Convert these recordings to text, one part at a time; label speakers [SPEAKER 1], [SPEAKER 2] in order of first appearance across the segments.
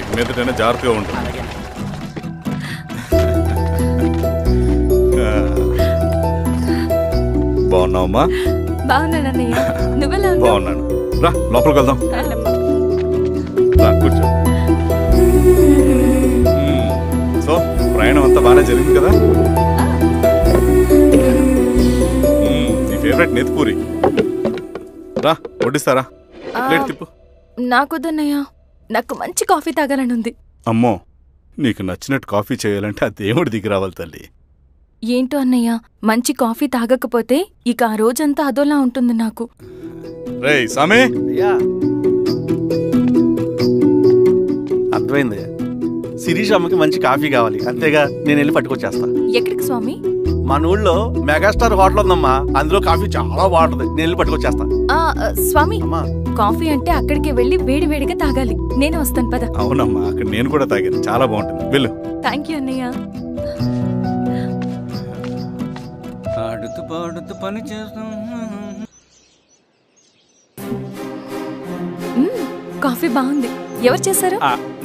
[SPEAKER 1] ఇక మీదటైనా జాగ్రత్తగా ఉంటుంది. బాగున్నావమ్మా? బాగున్నాను. రా లోపలికి వెళ్దాం. రా కూర్చో. సో ప్రయాణం అంతా బాగానే జరిగింది కదా? నీ ఫేవరెట్ నెత్తిపూరి. రా వడ్డిస్తారా? ప్లేట్ తిప్పు.
[SPEAKER 2] నాకొద్దన్నయ్యా, నాకు మంచి కాఫీ తాగాలని ఉంది.
[SPEAKER 1] అమ్మో, నీకు నచ్చినట్టు కాఫీ చేయాలంటే ఆ దేవుడి దిగి రావాలి తల్లి.
[SPEAKER 2] ఏంటో అన్నయ్య, మంచి కాఫీ తాగకపోతే ఇక ఆ రోజంతా అదోలా ఉంటుంది నాకు.
[SPEAKER 1] రేయ్ సామే,
[SPEAKER 3] అర్థమైంది. శిరీష్ అమ్మకి మంచి కాఫీ కావాలి, అంతేగా నేను వెళ్ళి పట్టుకొచ్చేస్తా.
[SPEAKER 2] ఎక్కడికి స్వామి?
[SPEAKER 3] మన ఊళ్ళో మెగాస్టార్ హోటల్ ఉందమ్మా, అందులో కాఫీ చాలా బాగుంటుంది, నేను వెళ్ళి పట్టుకొచ్చేస్తా.
[SPEAKER 2] స్వామి, కాఫీ అంటే అక్కడికి వెళ్ళి వేడి వేడిగా తాగాలి. నేను వస్తాను పద.
[SPEAKER 1] అవునమ్మా, అక్కడ నేను కూడా తాగాను, చాలా బాగుంటుంది. వెళ్ళు.
[SPEAKER 2] థ్యాంక్ యూ అన్నయ్య.
[SPEAKER 4] ఆడుతూ పాడుతూ పని చేస్తాం.
[SPEAKER 2] కాఫీ బాగుంది. ఎవరు చేశారు?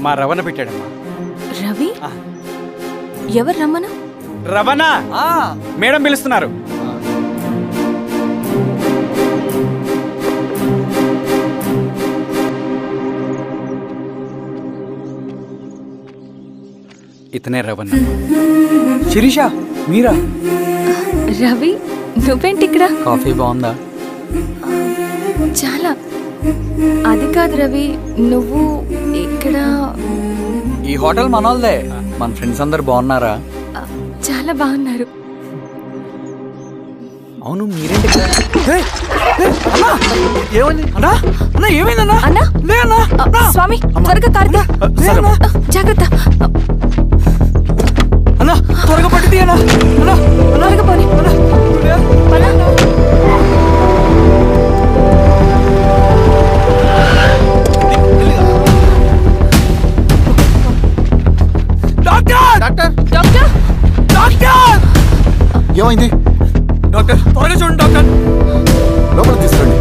[SPEAKER 4] మా రవణ పెట్టాడమ్మా.
[SPEAKER 2] రవి? ఎవరు రమ్మను?
[SPEAKER 4] రవణ మేడం పిలుస్తున్నారు. ఇతనే రవణ. శిరీష మీరా?
[SPEAKER 2] రవి నువ్వేంటి ఇక్కడ?
[SPEAKER 4] కాఫీ బాగుందా?
[SPEAKER 2] చాలా. అది కాదు రవి, నువ్వు ఇక్కడ?
[SPEAKER 4] ఈ హోటల్ మనోల్దే. మన ఫ్రెండ్స్ అందరు బాగున్నారా?
[SPEAKER 2] చాలా బాగున్నారు.
[SPEAKER 4] అవును మీరేంటి? ఏమైందన్నా?
[SPEAKER 2] స్వామి త్వరగా కారుతా. జాగ్రత్త
[SPEAKER 4] అన్నా, త్వరగా పట్టి తీయనా.
[SPEAKER 2] త్వరగా పోనీ.
[SPEAKER 3] ఏమైంది
[SPEAKER 4] డాక్టర్? త్వరగా చూడండి డాక్టర్.
[SPEAKER 3] లోపలికి తీసుకురండి.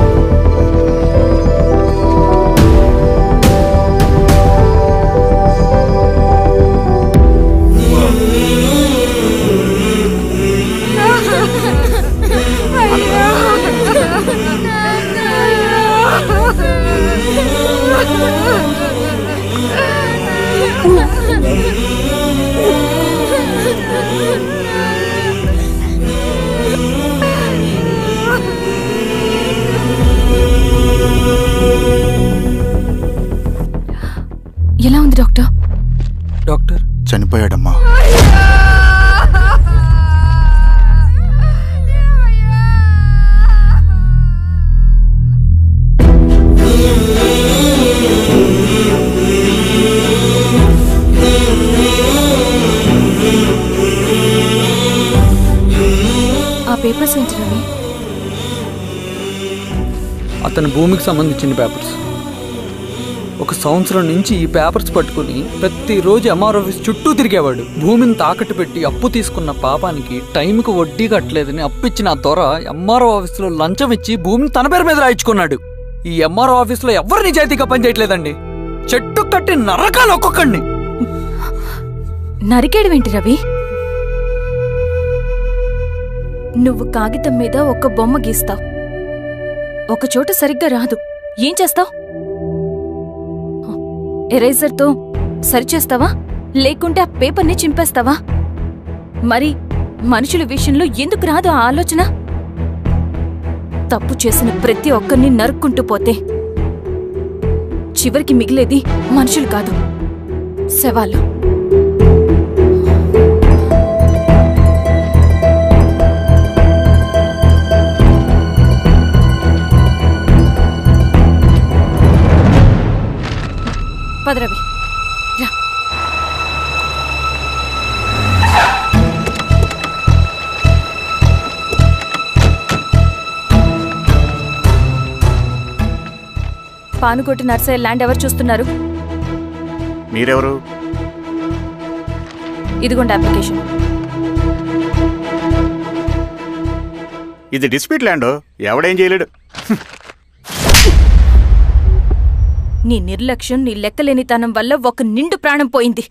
[SPEAKER 2] ఎలా ఉంది డాక్టర్?
[SPEAKER 4] డాక్టర్
[SPEAKER 3] చనిపోయాడమ్మా.
[SPEAKER 2] ఆ పేపర్స్ ఏంటి రవి?
[SPEAKER 4] అతని భూమికి సంబంధించిన పేపర్స్. ఒక సంవత్సరం నుంచి ఈ పేపర్స్ పట్టుకుని ప్రతిరోజు ఎంఆర్ ఆఫీస్ చుట్టూ తిరిగేవాడు. భూమిని తాకట్టు పెట్టి అప్పు తీసుకున్న పాపానికి టైంకి వడ్డీ కట్టలేదని అప్పిచ్చిన ఆ దొర ఎంఆర్ఓ ఆఫీస్లో లంచం ఇచ్చి భూమిని తన పేరు మీద రాయించుకున్నాడు. ఈ ఎంఆర్ఓ ఆఫీస్లో ఎవరు నిజాయితీగా పనిచేయట్లేదండి. చెట్టు కట్టి నరకాలు ఒక్కొక్కడిని.
[SPEAKER 2] నరికేయడమేంటి రవి? నువ్వు కాగితం మీద ఒక బొమ్మ గీస్తావు, ఒక చోట సరిగ్గా రాదు, ఏం చేస్తావు? ఎరేజర్తో సరిచేస్తావా, లేకుంటే ఆ పేపర్ని చింపేస్తావా? మరి మనుషుల విషయంలో ఎందుకు రాదు ఆ ఆలోచన? తప్పు చేసిన ప్రతి ఒక్కరిని నరుక్కుంటూ పోతే చివరికి మిగిలేది మనుషులు కాదు, శవాలు. పదరవి రా. పానుకోటి నర్సయ్య ల్యాండ్ ఎవరు చూస్తున్నారు?
[SPEAKER 3] మీరెవరు?
[SPEAKER 2] ఇదిగోండి అప్లికేషన్.
[SPEAKER 3] ఇది డిస్ప్యూట్ ల్యాండ్, ఎవడేం చేయలేడు.
[SPEAKER 2] నీ నిర్లక్ష్యం, నీ లెక్కలేనితనం వల్ల ఒక నిండు ప్రాణం పోయింది.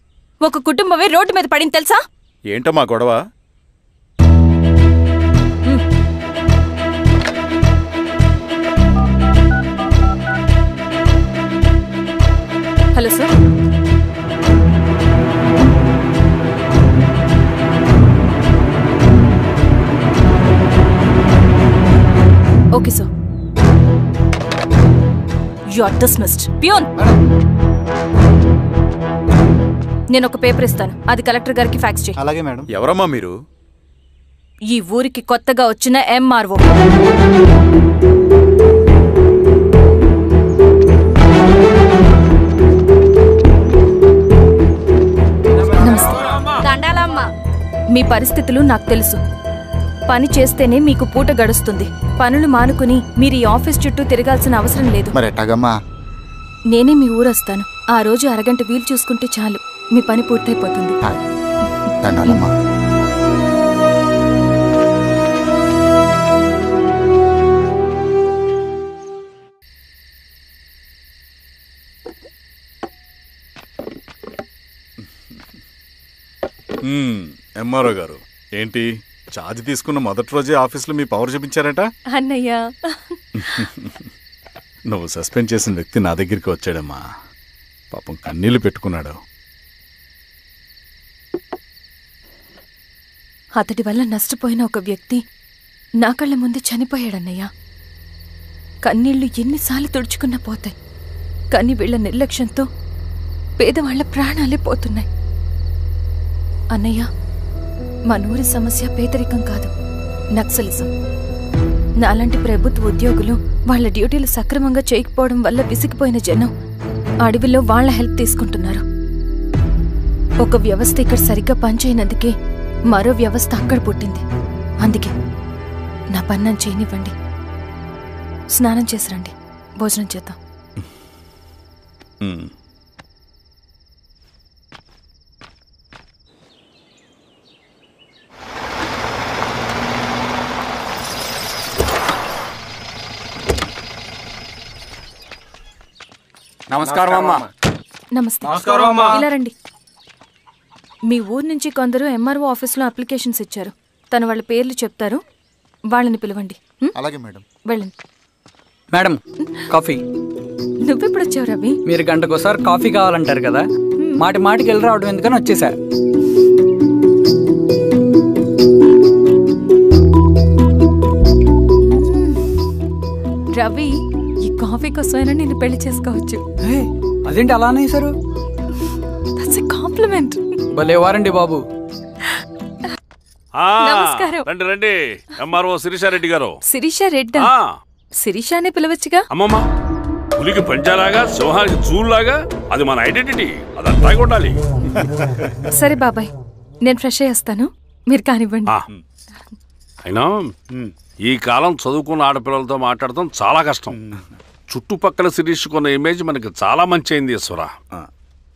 [SPEAKER 2] ఒక కుటుంబమే రోడ్డు మీద పడింది తెలుసా?
[SPEAKER 1] ఏంటమ్మా గొడవ?
[SPEAKER 2] Hello sir. Okay sir. You are dismissed. Peon, నేను ఒక పేపర్ ఇస్తాను, అది కలెక్టర్ గారికి ఫ్యాక్స్ చేయి.
[SPEAKER 5] అలాగే మేడం.
[SPEAKER 1] ఎవరమ్మా మీరు?
[SPEAKER 2] ఈ ఊరికి కొత్తగా వచ్చిన ఎంఆర్ఓ. మీ పరిస్థితులు నాకు తెలుసు. పని చేస్తేనే మీకు పూట గడుస్తుంది. పనులు మానుకుని మీరు ఈ ఆఫీస్ చుట్టూ తిరగాల్సిన అవసరం లేదు.
[SPEAKER 5] మరి ఎట్టాగమ్మా?
[SPEAKER 2] నేనే మీ ఊరొస్తాను. ఆ రోజు అరగంట వీలు చూసుకుంటే చాలు, మీ పని పూర్తయిపోతుంది.
[SPEAKER 5] దండాలమ్మా.
[SPEAKER 1] ఎంఆర్ఓ గారు, ఏంటి ఛార్జ్ తీసుకున్న మొదటి రోజే ఆఫీస్లో మీ పవర్ చూపించారట?
[SPEAKER 2] అన్నయ్య,
[SPEAKER 1] నువ్వు సస్పెండ్ చేసిన వ్యక్తి నా దగ్గరికి వచ్చాడమ్మా. పాపం కన్నీళ్లు పెట్టుకున్నాడు.
[SPEAKER 2] అతడి వల్ల నష్టపోయిన ఒక వ్యక్తి నా కళ్ళ ముందు చనిపోయాడన్నయ్య. కన్నీళ్లు ఎన్నిసార్లు తుడుచుకున్నా పోతాయి, కానీ వీళ్ల నిర్లక్ష్యంతో పేదవాళ్ల ప్రాణాలే పోతున్నాయి. అన్నయ్య, మా నూరి సమస్య పేదరికం కాదు, నక్సలిజం. నాలాంటి ప్రభుత్వ ఉద్యోగులు వాళ్ల డ్యూటీలు సక్రమంగా చేయకపోవడం వల్ల విసిగిపోయిన జనం అడవిలో వాళ్ల హెల్ప్ తీసుకుంటున్నారు. ఒక వ్యవస్థ ఇక్కడ సరిగ్గా పనిచేయనందుకే మరో వ్యవస్థ అక్కడ పుట్టింది. అందుకే నా పన్నం చేయనివ్వండి. స్నానం చేసిరండి, భోజనం చేద్దాం.
[SPEAKER 5] నమస్కారం అమ్మా.
[SPEAKER 2] నమస్తే. ఇలా రండి. మీ ఊరు నుంచి కొందరు ఎంఆర్ఓ ఆఫీస్లో అప్లికేషన్స్ ఇచ్చారు. తను వాళ్ళ పేర్లు చెప్తారు, వాళ్ళని పిలవండి.
[SPEAKER 5] అలాగే మేడం.
[SPEAKER 2] వెళ్ళండి.
[SPEAKER 4] Madam, coffee.
[SPEAKER 2] నువ్వెప్పుడు వచ్చావు రవి?
[SPEAKER 4] మీరు గంటకోసారి కాఫీ కావాలంటారు కదా, మాటి మాటికి వెళ్ళి రావడం ఎందుకని వచ్చేసా.
[SPEAKER 2] రవి, ఈ కాఫీ కోసమైనా నేను పెళ్లి చేసుకోవచ్చు.
[SPEAKER 4] అదేంటి అలా అనేసారు?
[SPEAKER 2] That's a compliment.
[SPEAKER 4] భలే వారండి బాబు.
[SPEAKER 2] నమస్కారం.
[SPEAKER 3] రండి రండి. ఎంఆర్ఓ శిరీషారెడ్డి గారు.
[SPEAKER 2] శిరీష రెడ్డా? శిరీష అనే పిలవచ్చుగా.
[SPEAKER 3] అమ్మమ్మ, పులికి పంజాలాగా, సింహానికి జూలాగా అది మన ఐడెంటిటీ, అదంతా ఉండాలి.
[SPEAKER 2] సరే బాబాయ్, నేను ఫ్రెష్ అయ్యి వస్తాను, మీరు కానివ్వండి.
[SPEAKER 3] అయినా ఈ కాలం చదువుకున్న ఆడపిల్లలతో మాట్లాడటం చాలా కష్టం. చుట్టుపక్కల శిరీషుకున్న ఇమేజ్ మనకి చాలా మంచి అయింది ఈశ్వర.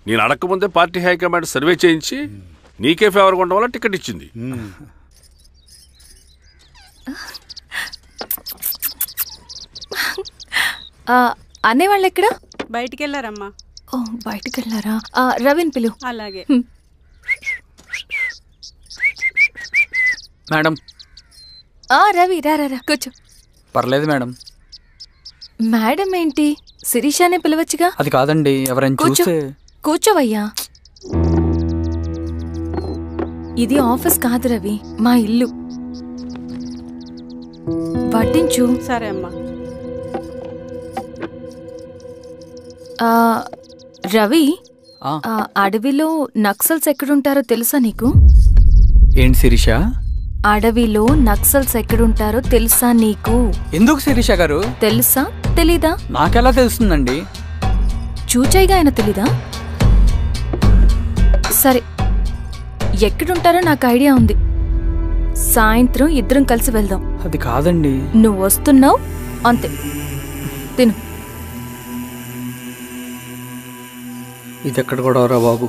[SPEAKER 3] నేను అడగకముందే పార్టీ హైకమాండ్ సర్వే చేయించి నీకే ఫేవర్గా ఉండడం వల్ల టికెట్ ఇచ్చింది.
[SPEAKER 2] అనేవాళ్ళు ఎక్కడ?
[SPEAKER 6] బయటికి వెళ్ళారమ్మా.
[SPEAKER 2] ఓ, బయటికి వెళ్ళారా? రవిని పిలు.
[SPEAKER 6] అలాగే
[SPEAKER 4] మేడం.
[SPEAKER 2] రవి రా రా, కూర్చో.
[SPEAKER 4] పర్లేదు మేడం.
[SPEAKER 2] మేడం ఏంటి, శిరీషానే పిలవచ్చుగా.
[SPEAKER 4] అది కాదండి, ఎవరైనా చూస్తే.
[SPEAKER 2] కూర్చోవయ్యా. ఇది ఆఫీస్ కాదు రవి, మా ఇల్లు. వడ్డించు.
[SPEAKER 6] సరే అమ్మా.
[SPEAKER 2] రవి, అడవిలో నక్సల్స్ ఎక్కడుంటారో తెలుసా నీకు?
[SPEAKER 4] ఏంటి శిరీష?
[SPEAKER 2] అడవిలో నక్సల్స్ ఎక్కడుంటారో తెలుసా నీకు?
[SPEAKER 4] ఎందుకు శిరీష గారు?
[SPEAKER 2] తెలుసా తెలీదా?
[SPEAKER 4] నాకెలా తెలుస్తుందండి?
[SPEAKER 2] చూచాయిగా ఆయన తెలీదా? సరే, ఎక్కడుంటారో నాకు ఐడియా ఉంది. సాయంత్రం ఇద్దరం కలిసి వెళ్దాం.
[SPEAKER 4] అది కాదండి.
[SPEAKER 2] నువ్వు వస్తున్నావు అంతే, తిను.
[SPEAKER 4] ఇది ఎక్కడ కూడా రా బాబు.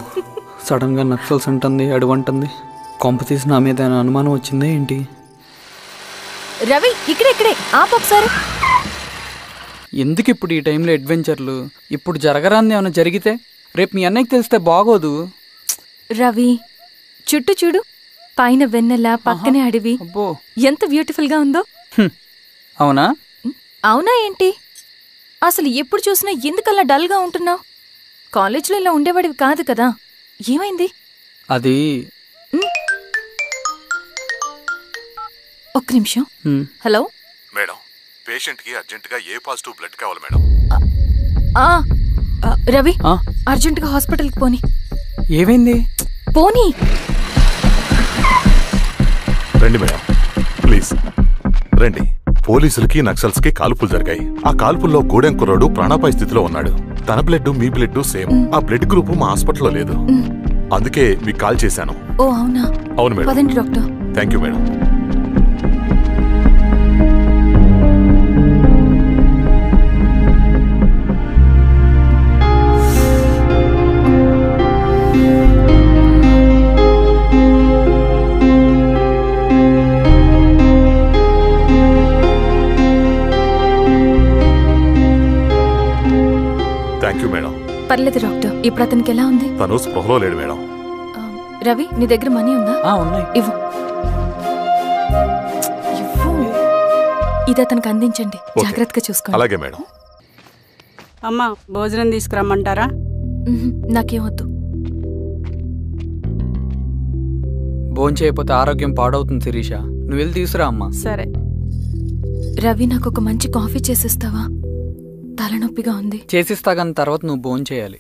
[SPEAKER 4] సడన్ గా నక్సల్స్ అంటుంది, అడువంటుంది. కొంప తీసి నా మీద అనుమానం వచ్చిందే ఏంటి?
[SPEAKER 2] రవి, ఇక్కడే ఆపు ఒకసారి.
[SPEAKER 4] ఎందుకు ఇప్పుడు ఈ టైంలో అడ్వెంచర్లు? ఇప్పుడు జరగరాంది ఏమైనా జరిగితే రేపు మీ అన్నయ్యకి తెలిస్తే బాగోదు.
[SPEAKER 2] రవి, చుట్టూ చూడు, పైన వెన్నెల, పక్కనే అడవి.
[SPEAKER 4] అబ్బో,
[SPEAKER 2] ఎంత బ్యూటిఫుల్ గా ఉందో.
[SPEAKER 4] అవునా?
[SPEAKER 2] అవునా ఏంటి? అసలు ఎప్పుడు చూసినా ఎందుకలా డల్ గా ఉంటున్నావు? కాలేజ్లో ఇలా ఉండేవాడివి కాదు కదా, ఏమైంది?
[SPEAKER 4] అది
[SPEAKER 2] ఒక్క నిమిషం. హలో
[SPEAKER 6] మేడం, పేషెంట్కి అర్జెంటుగా ఏ పాజిటివ్ బ్లడ్ కావాలి మేడం.
[SPEAKER 2] రవి, అర్జెంటుగా హాస్పిటల్కి పోని.
[SPEAKER 4] ఏమైంది?
[SPEAKER 2] పోనీ.
[SPEAKER 6] రండి మేడం, ప్లీజ్ రండి. పోలీసులకి నక్సల్స్కి కాల్పులు జరిగాయి. ఆ కాల్పుల్లో గూడెం కుర్రాడు ప్రాణాపాయ స్థితిలో ఉన్నాడు. తన బ్లడ్ మీ బ్లడ్ సేమ్. ఆ బ్లడ్ గ్రూప్ మా హాస్పిటల్లో లేదు, అందుకే మీకు కాల్ చేశాను.
[SPEAKER 2] ఓ అవునా?
[SPEAKER 6] అవును మేడం.
[SPEAKER 2] పదండి doctor.
[SPEAKER 6] Thank you madam. Thank you madam.
[SPEAKER 2] పర్లేదు డాక్టర్. ఇప్పుడు అతనికి ఎలా ఉంది?
[SPEAKER 6] తను స్పృహలో లేడు మేడం.
[SPEAKER 2] రవి, నీ దగ్గర మనీ ఉందా?
[SPEAKER 4] ఉన్నాయి.
[SPEAKER 2] ఇవ్వు. ఇది అతనికి అందించండి, జాగ్రత్తగా చూసుకోండి.
[SPEAKER 6] అలాగే మేడం.
[SPEAKER 7] అమ్మా, భోజనం తీసుకురమ్మంటారా?
[SPEAKER 2] నాకేమొద్దు.
[SPEAKER 4] భోంచేయకపోతే ఆరోగ్యం పాడవుతుంది శిరీష. నువ్వు వెళ్ళి తీసురా అమ్మా.
[SPEAKER 7] సరే.
[SPEAKER 2] రవి, నాకు ఒక మంచి కాఫీ చేసిస్తావా? తలనొప్పిగా ఉంది.
[SPEAKER 4] చేసిస్తా కానీ తర్వాత నువ్వు భోంచేయాలి.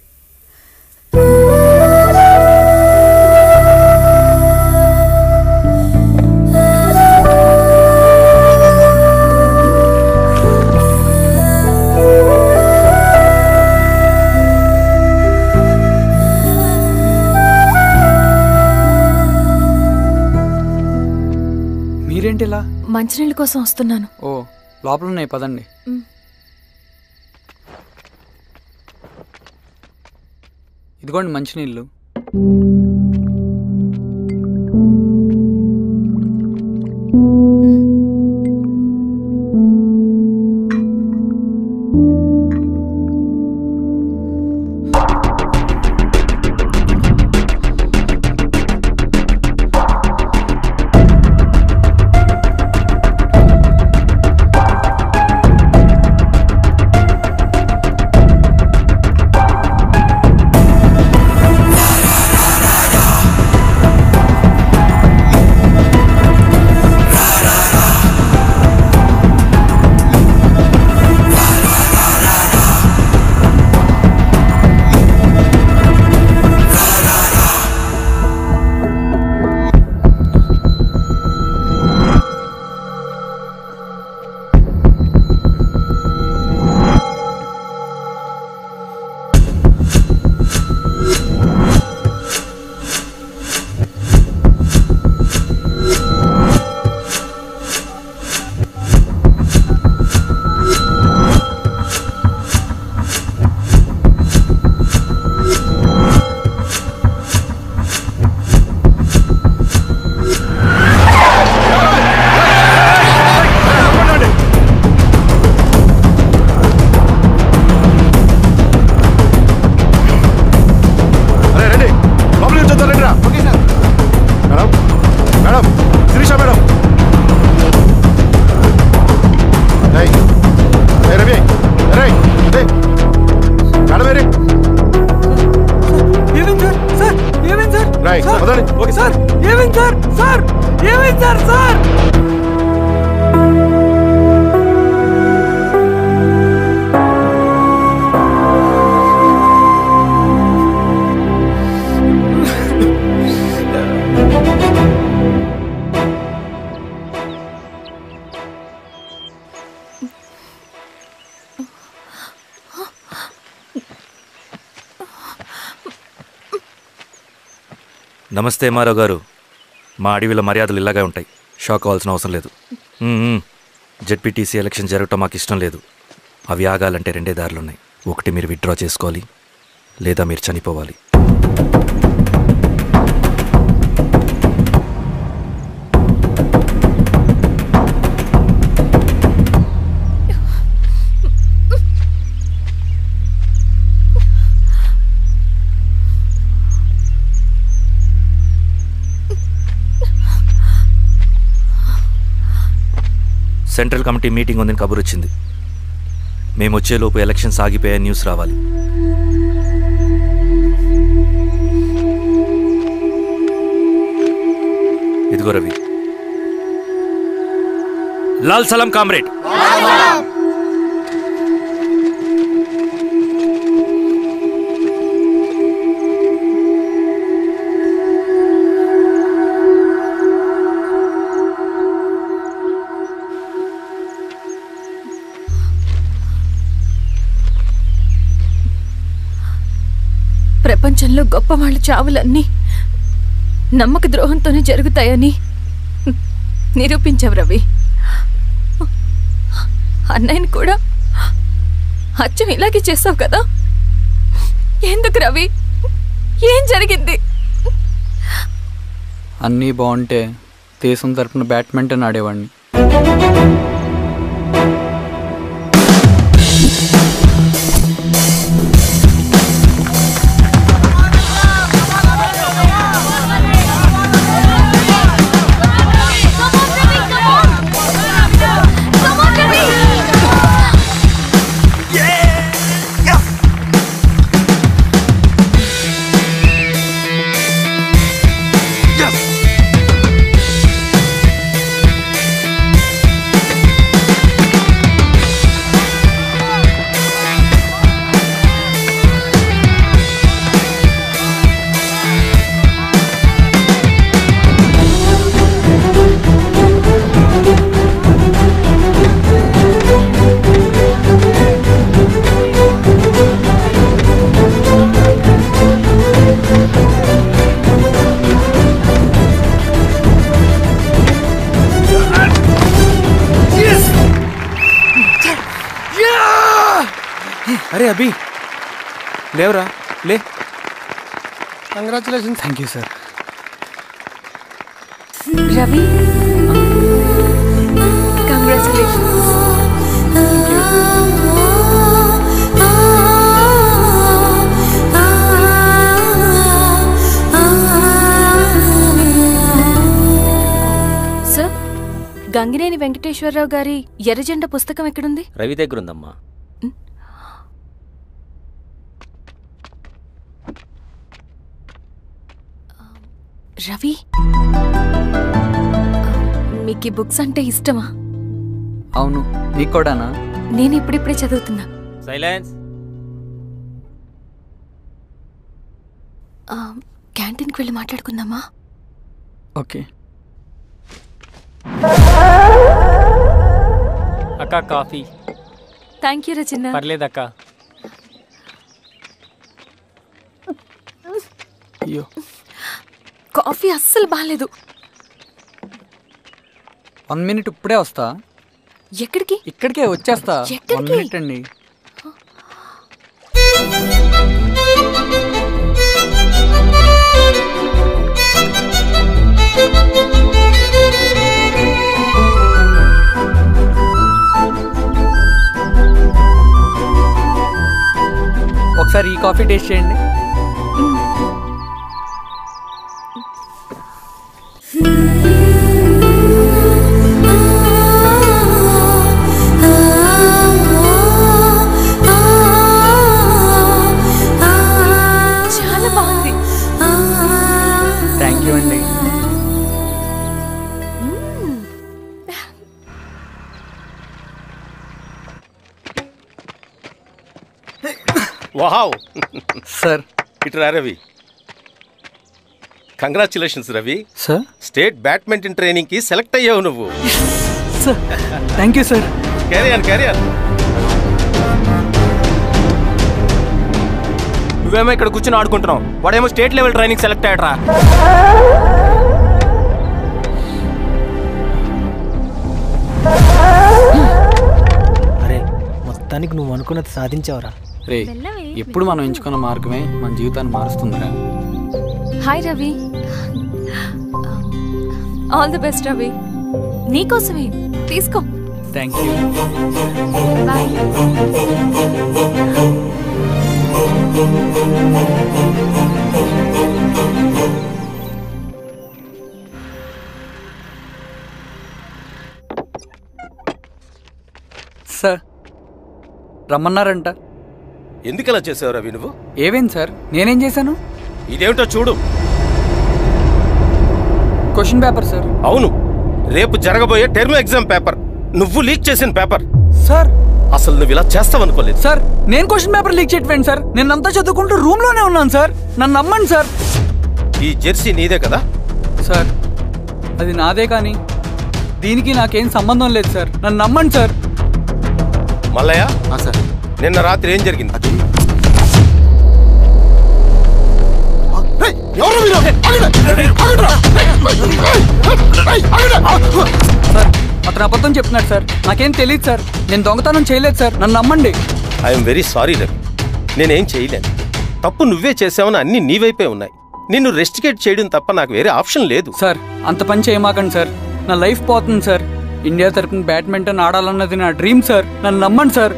[SPEAKER 4] మీరేంటిలా?
[SPEAKER 2] మంచినీళ్ళ కోసం వస్తున్నాను.
[SPEAKER 4] ఓ, లోపలున్నాయి, పదండి. ఇదిగోండి మంచినీళ్ళు.
[SPEAKER 8] నమస్తే ఎంఆర్ఓ గారు. మా అడవిలో మర్యాదలు ఇలాగే ఉంటాయి, షాక్ అవ్వాల్సిన అవసరం లేదు. జెడ్పీటీసీ ఎలక్షన్ జరగటం మాకు ఇష్టం లేదు. అవి ఆగాలంటే రెండే దారులున్నాయి. ఒకటి మీరు విత్డ్రా చేసుకోవాలి, లేదా మీరు చనిపోవాలి. సెంట్రల్ కమిటీ మీటింగ్ ఉందని కబురు వచ్చింది. మేము వచ్చేలోపు ఎలక్షన్స్ ఆగిపోయే న్యూస్ రావాలి. ఇదిగో రవి. లాల్ సలాం కామ్రేడ్.
[SPEAKER 2] ప్రపంచంలో గొప్పవాళ్ళ చావులన్నీ నమ్మక ద్రోహంతోనే జరుగుతాయని నిరూపించావు రవి. అన్నయ్యని కూడా అచ్చం ఇలాగే చేసావు కదా. ఎందుకు రవి? ఏం జరిగింది?
[SPEAKER 4] అన్నీ బాగుంటే దేశం తరపున బ్యాడ్మింటన్ ఆడేవాడిని.
[SPEAKER 9] అరే అభి, లేవరా, లే.
[SPEAKER 4] Congratulations. Thank you sir.
[SPEAKER 2] Ravi, congratulations. Sir, Gangineni Venkateswararao గారి ఎర్రజెండా పుస్తకం ఎక్కడుంది?
[SPEAKER 9] రవి దగ్గర ఉందమ్మా.
[SPEAKER 2] రవి, మీకు ఈ బుక్స్ అంటే ఇష్టమా?
[SPEAKER 4] అవును, నీకు కూడానా?
[SPEAKER 2] నేను ఇప్పుడిప్పుడే చదువుతున్నా.
[SPEAKER 9] సైలెన్స్.
[SPEAKER 2] క్యాంటీన్కి వెళ్ళి మాట్లాడుకుందామా?
[SPEAKER 4] ఓకే.
[SPEAKER 10] అక్క కాఫీ.
[SPEAKER 2] థ్యాంక్ యూ రచన.
[SPEAKER 10] పర్లేదక్క.
[SPEAKER 4] అయ్యో,
[SPEAKER 2] కాఫీ అస్సలు బాలేదు.
[SPEAKER 4] 1 minute ఇప్పుడే వస్తా.
[SPEAKER 2] ఎక్కడికి?
[SPEAKER 4] ఇక్కడికే వచ్చేస్తా. 1 minute అండి. ఒకసారి ఈ కాఫీ టేస్ట్ చేయండి.
[SPEAKER 2] చాలా బాగుంది.
[SPEAKER 4] థ్యాంక్ యూ అండి.
[SPEAKER 11] వావ్
[SPEAKER 4] సార్,
[SPEAKER 11] ఇటురా Ravi. Congratulations Ravi.
[SPEAKER 4] Sir,
[SPEAKER 11] state badminton training కి సెలెక్ట్ అయ్యావు నువ్వు.
[SPEAKER 4] Sir, thank you sir.
[SPEAKER 11] Career.
[SPEAKER 9] నువ్వేమో ఇక్కడ కూర్చొని ఆడుకుంటున్నావు, వాడేమో స్టేట్ లెవెల్ ట్రైనింగ్ సెలెక్ట్ అయ్యాడ్రా.
[SPEAKER 10] అరే, మొత్తానికి నువ్వు అనుకున్నది సాధించావురా.
[SPEAKER 4] రే, ఎప్పుడు మనం ఎంచుకున్న మార్గమే మన జీవితాన్ని మారుస్తుందిరా.
[SPEAKER 2] Hi Ravi. All the best Ravi. నీకోసమే, తీసుకో.
[SPEAKER 4] Thank you.
[SPEAKER 2] బాయ్.
[SPEAKER 4] రమ్మన్నారంట.
[SPEAKER 11] ఎందుకలా చేసావు రవి నువ్వు?
[SPEAKER 4] ఏవేం సార్, నేనేం చేశాను?
[SPEAKER 11] ఇదేమిటో చూడు.
[SPEAKER 4] Question paper sir.
[SPEAKER 11] అవును, రేపు జరగబోయే టర్మ్ ఎగ్జామ్ పేపర్. నువ్వు లీక్ చేసిన పేపర్.
[SPEAKER 4] సార్
[SPEAKER 11] అసలు నువ్వు ఇలా చేస్తావనుకోలేదు.
[SPEAKER 4] సార్ నేను క్వశ్చన్ పేపర్ లీక్ చేయట్లేండి సార్. నేను అంతా చదువుకుంటూ రూమ్ లోనే ఉన్నాను సార్. నన్ను నమ్మండి సార్.
[SPEAKER 11] ఈ జెర్సీ నీదే కదా?
[SPEAKER 4] సార్ అది నాదే, కానీ దీనికి నాకేం సంబంధం లేదు సార్. నన్ను నమ్మండి సార్.
[SPEAKER 11] మల్లయ్య
[SPEAKER 5] సార్,
[SPEAKER 11] నిన్న రాత్రి ఏం జరిగింది?
[SPEAKER 4] సార్ అతను అబద్ధం చెప్తున్నాడు సార్. నాకేం తెలియదు సార్. నేను దొంగతనం చేయలేదు సార్. నన్ను నమ్మండి.
[SPEAKER 11] ఐఎమ్ వెరీ సారీ రవి, నేనేం చేయలేను. తప్పు నువ్వే చేసావని అన్ని నీ వైపే ఉన్నాయి. నిన్ను రెస్టికేట్ చేయడం తప్ప నాకు వేరే ఆప్షన్ లేదు.
[SPEAKER 4] సార్ అంత పని చేయమాకండి సార్. నా లైఫ్ పోతుంది సార్. ఇండియా తరపున బ్యాడ్మింటన్ ఆడాలన్నది నా డ్రీమ్ సార్. నన్ను నమ్మండి సార్.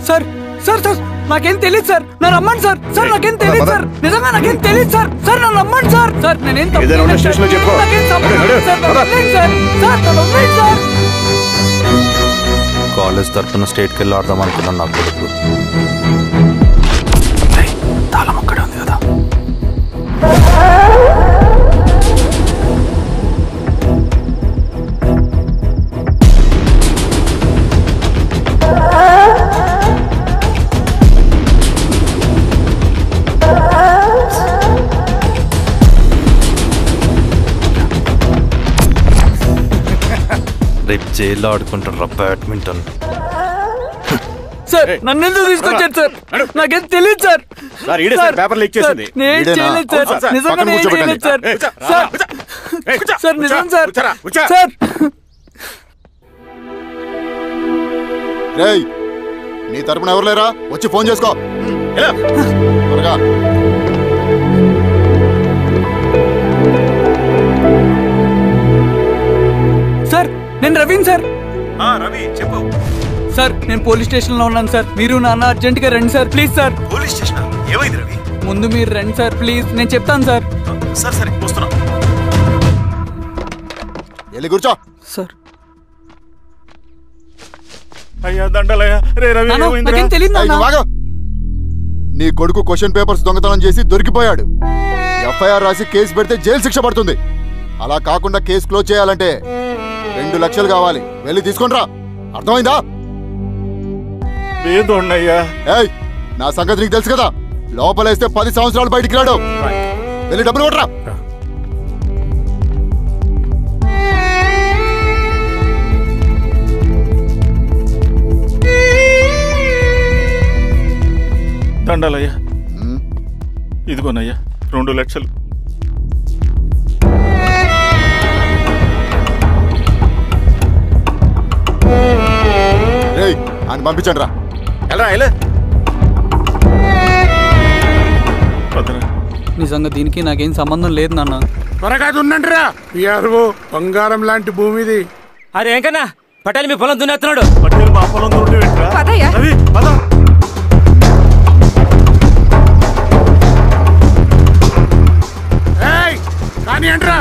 [SPEAKER 4] సార్ సార్ సార్ నాకేం తెలియదు సార్. నన్ను నమ్మండి సార్. సార్ నాకేం తెలియదు సార్. నిజంగా నాకేం తెలియదు సార్. సార్ నన్ను నమ్మండి సార్. సార్ నేనేం తప్పు చేయలేదు సార్. నాకేం సంబంధం లేదు సార్. నన్ను వదిలేయండి సార్. సార్ నన్ను వదిలేయండి సార్.
[SPEAKER 8] కాలేజ్ తరఫున స్టేట్కి వెళ్ళి ఆడదాం అనుకున్నాను. నా కొడుకు తాళం అక్కడే ఉంది కదా. రేపు జైల్లో ఆడుకుంటారు బ్యాడ్మింటన్.
[SPEAKER 4] సార్ నన్ను ఎందుకు తీసుకొచ్చారు సార్? నాకేం తెలియదు సార్.
[SPEAKER 1] పేపర్ లీక్ చేసింది.
[SPEAKER 4] నేను చేయలేదు సార్. నిజంగా నేను చేయలేదు సార్. సార్ సార్ నిజం సార్. సార్
[SPEAKER 5] రేయ్, నీ తరపున ఎవరు లేరా? వచ్చి ఫోన్ చేసుకో త్వరగా.
[SPEAKER 4] సార్ నేను రవీన్ సార్.
[SPEAKER 1] రవి చెప్పు.
[SPEAKER 4] సార్ నేను పోలీస్ స్టేషన్ లో ఉన్నాను సార్. మీరు నాన్న అర్జెంట్ గా రండి sir please sir.
[SPEAKER 1] Police station ఏమైంది రవి?
[SPEAKER 4] ముందు మీరు రండి సార్ ప్లీజ్. నేను చెప్తాను సార్.
[SPEAKER 1] సరే వస్తున్నా.
[SPEAKER 5] వెళ్ళి కూర్చో.
[SPEAKER 4] సార్
[SPEAKER 1] అయ్యా దండలయ్యా. రే రవి
[SPEAKER 4] నాకేం తెలియదు.
[SPEAKER 5] నీ కొడుకు క్వశ్చన్ పేపర్స్ దొంగతనం చేసి దొరికిపోయాడు. ఎఫ్ఐఆర్ రాసి కేసు పెడితే జైలు శిక్ష పడుతుంది. అలా కాకుండా కేసు క్లోజ్ చేయాలంటే 2 లక్షలు కావాలి. వెళ్ళి తీసుకుంట్రా. అర్థమైందా? ఏయ్, నా సంగతి నీకు తెలుసు కదా. లోపలేస్తే 10 సంవత్సరాలు బయటికి రాడు. వెళ్ళి డబ్బులు కొట్టరా.
[SPEAKER 1] దండాలయ్యా. ఇదిగోనయ్యా 2 లక్షలు.
[SPEAKER 5] అని పంపించండి రా.
[SPEAKER 4] నిజంగా దీనికి నాకేం సంబంధం లేదు నాన్న.
[SPEAKER 12] త్వరగా దున్నండి రా. బంగారం లాంటి భూమిది.
[SPEAKER 9] అరే ఏంకన్నా పటేల్ మీ పొలం దున్నేస్తున్నాడు.
[SPEAKER 1] పటేల్ మా పొలం
[SPEAKER 12] కానీ ఏంట్రా?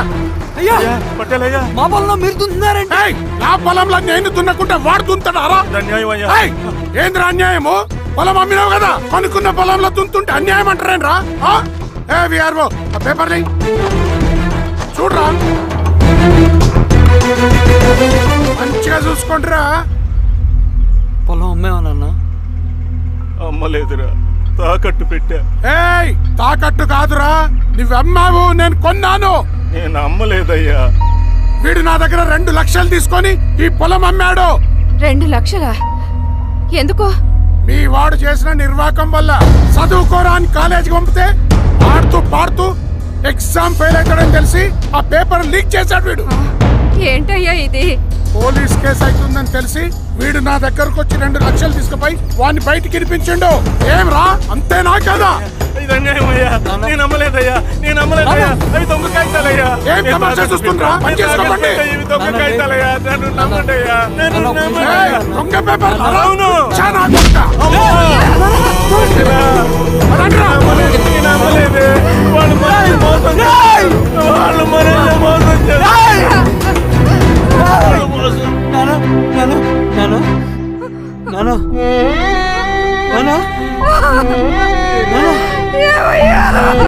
[SPEAKER 4] అయ్యా మా పొలంలో మీరు దున్నుతున్నారంటే
[SPEAKER 12] నా పొలంలో నేను దున్నకుంటే వాడు దున్నుతాడా? ఏంద్రా అన్యాయము? పొలం అమ్మినావు కదా, అనుకున్న పొలంలో దున్నుతుంటే అన్యాయం అంటారేంట్రా? విఆర్ఓ ఆ పేపర్ని చూడరా, మంచిగా చూసుకుంటారా.
[SPEAKER 4] పొలం అమ్మేవా?
[SPEAKER 1] అమ్మలేదురా, తాకట్టు పెట్టా.
[SPEAKER 12] తాకట్టు కాదురా, నువ్వు అమ్మావు, నేను కొన్నాను.
[SPEAKER 1] నేను అమ్మలేదయ్యా.
[SPEAKER 12] వీడు నా దగ్గర 2 లక్షలు తీసుకొని ఈ పొలం అమ్మాడు.
[SPEAKER 2] 2 లక్షలా? ఎందుకో?
[SPEAKER 12] మీ వాడు చేసిన నిర్వాకం వల్ల చదువుకోరా అని కాలేజీకి పంపితే ఆడుతూ పాడుతూ ఎగ్జామ్ ఫెయిల్ అవుతాడని తెలిసి ఆ పేపర్ లీక్ చేశాడు వీడు.
[SPEAKER 2] ఏంటయ్యా ఇది?
[SPEAKER 12] పోలీస్ కేసు అవుతుందని తెలిసి వీడు నా దగ్గరకు వచ్చి 2 లక్షలు తీసుకుపోయి వాడిని బయటికి వినిపించిండు. ఏం రా, అంతేనా కదా?
[SPEAKER 1] నేను అమ్మలేదయ్యా, నేను అమ్మలేదయ్యా. అవి దొంగ కాగితాలయ్యా.
[SPEAKER 12] ఏం తమాషా చూస్తుండ్రా? పని చేసుకోకండి.
[SPEAKER 1] ఇవి దొంగ కాగితాలయ్యా. నన్ను నమ్మండియ్యా.
[SPEAKER 12] దొంగ పేపర్.
[SPEAKER 1] అవును.
[SPEAKER 12] చాలా
[SPEAKER 1] వాళ్ళు మనల్ని మోసం చేస్తారు.
[SPEAKER 4] నానా